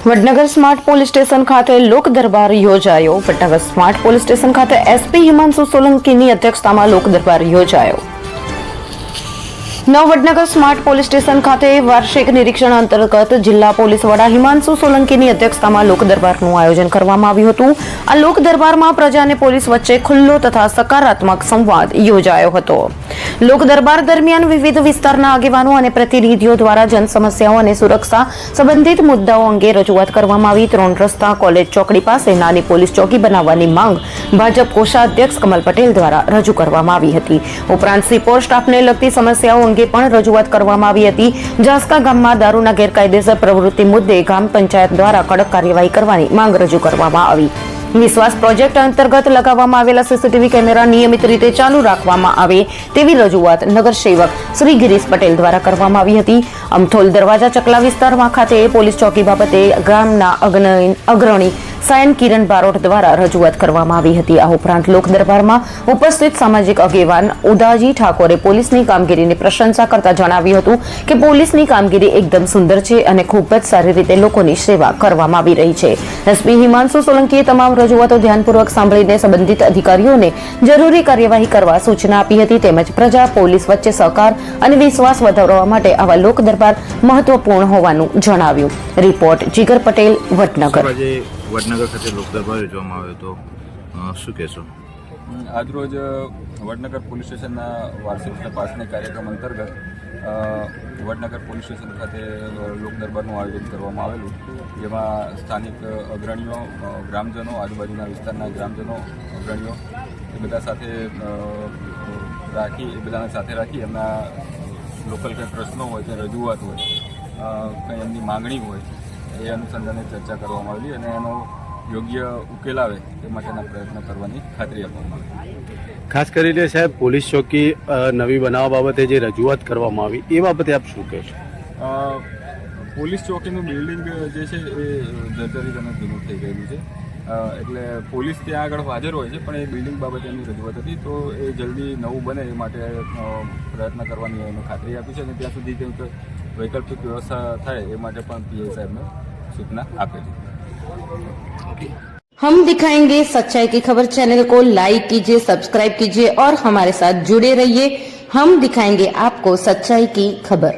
Vadnagar smart police station ખાતે લોક દરબાર યોજાયો। Vadnagar smart police station ખાતે એસપી હિમાંશુ સોલંકીની અધ્યક્ષતામાં લોક દરબાર યોજાયો। વડનગર સ્માર્ટ પોલીસ સ્ટેશન ખાતે વાર્ષિક નિરીક્ષણ અંતર્ગત જિલ્લા પોલીસ વડા હિમાંશુ સોલંકીની અધ્યક્ષતામાં લોક દરબારનું આયોજન કરવામાં આવ્યું હતું। આ લોક દરબારમાં પ્રજા અને પોલીસ વચ્ચે ખુલ્લો તથા સકારાત્મક સંવાદ યોજાયો હતો। લોક દરબાર દરમિયાન વિવિધ વિસ્તારના આગેવાનો અને પ્રતિનિધિઓ દ્વારા જન સમસ્યાઓ અને સુરક્ષા સંબંધિત મુદ્દાઓ અંગે રજૂઆત કરવામાં આવી। 3 રસ્તા કોલેજ ચોકડી પાસે નાની પોલીસ ચોકી બનાવવાની માંગ ભાજપ કોષાધ્યક્ષ કમલ પટેલ દ્વારા રજૂ કરવામાં આવી હતી। ઉપરાંત સીપોર સ્ટાફને લગતી સમસ્યાઓ અંગે પણ રજૂઆત કરવામાં આવી હતી। જાસકા ગામમાં દારૂના ગેરકાયદેસર પ્રવૃત્તિ મુદ્દે ગ્રામ પંચાયત દ્વારા કડક કાર્યવાહી કરવાની માંગ રજૂ કરવામાં આવી। વિશ્વાસ પ્રોજેક્ટ અંતર્ગત લગાવવામાં આવેલા સીસીટીવી કેમેરા નિયમિત રીતે ચાલુ રાખવામાં આવે તેવી રજૂઆત નગરસેવક શ્રી ગિરીશ પટેલ દ્વારા કરવામાં આવી હતી। અમથોલ દરવાજા ચકલા વિસ્તારમાં ખાતે પોલીસ ચોકી બાબતે ગામના અગ્રણી સાયન કિરણ બારોટ દ્વારા રજૂઆત કરવામાં આવી હતી। આ ઉપરાંત લોક દરબારમાં ઉપસ્થિત સામાજિક આગેવાન ઉદાજી ઠાકોરે પોલીસની કામગીરીની પ્રશંસા કરતા જણાવ્યું હતું કે પોલીસની કામગીરી એકદમ સુંદર છે અને ખૂબ જ સારી રીતે લોકોની સેવા કરવામાં આવી રહી છે। એસપી હિમાંશુ સોલંકીએ તમામ રજૂઆતો ધ્યાનપૂર્વક સાંભળીને સંબંધિત અધિકારીઓને જરૂરી કાર્યવાહી કરવા સૂચના આપી હતી। તેમજ પ્રજા પોલીસ વચ્ચે સહકાર અને વિશ્વાસ વધારવા માટે આવા લોક દરબાર મહત્વપૂર્ણ હોવાનું જણાવ્યું। રિપોર્ટ જીગર પટેલ, વડનગર। વડનગર ખાતે લોક દરબાર યોજવામાં આવ્યો તો શું કહેશો? આજરોજ વડનગર પોલીસ સ્ટેશનના વાર્ષિક તપાસણી કાર્યક્રમ અંતર્ગત વડનગર પોલીસ સ્ટેશન ખાતે લોક દરબારનું આયોજન કરવામાં આવેલું, જેમાં સ્થાનિક અગ્રણીઓ, ગ્રામજનો, આજુબાજુના વિસ્તારના ગ્રામજનો, અગ્રણીઓ એ બધા સાથે રાખી એમના લોકલ કંઈ પ્રશ્નો હોય, કંઈ રજૂઆત હોય, કંઈ એમની માંગણી હોય એ અનુસંધાને ચર્ચા કરવામાં આવેલી અને એનો યોગ્ય ઉકેલ આવે તે માટેના પ્રયત્નો કરવાની ખાતરી આપવામાં આવી। ખાસ કરીને સાહેબ, પોલીસ ચોકી નવી બનાવવા બાબતે જે રજૂઆત કરવામાં આવી એ બાબતે આપ શું કહેશો? પોલીસ ચોકીનું બિલ્ડિંગ જે છે એ જર્જરિત અને જૂનું થઈ ગયેલું છે, એટલે પોલીસ ત્યાં આગળ હાજર હોય છે, પણ એ બિલ્ડિંગ બાબતે એમની રજૂઆત હતી, તો એ જલ્દી નવું બને એ માટે પ્રયત્ન કરવાની એને ખાતરી આપી છે અને ત્યાં સુધી કંઈક वैकल्पिक व्यवस्था थाय ए माटे पण पीआई साहब ने सूचना आपी। हम दिखाएंगे सच्चाई की खबर चैनल को लाइक कीजिए, सब्सक्राइब कीजिए और हमारे साथ जुड़े रहिए। हम दिखाएंगे आपको सच्चाई की खबर।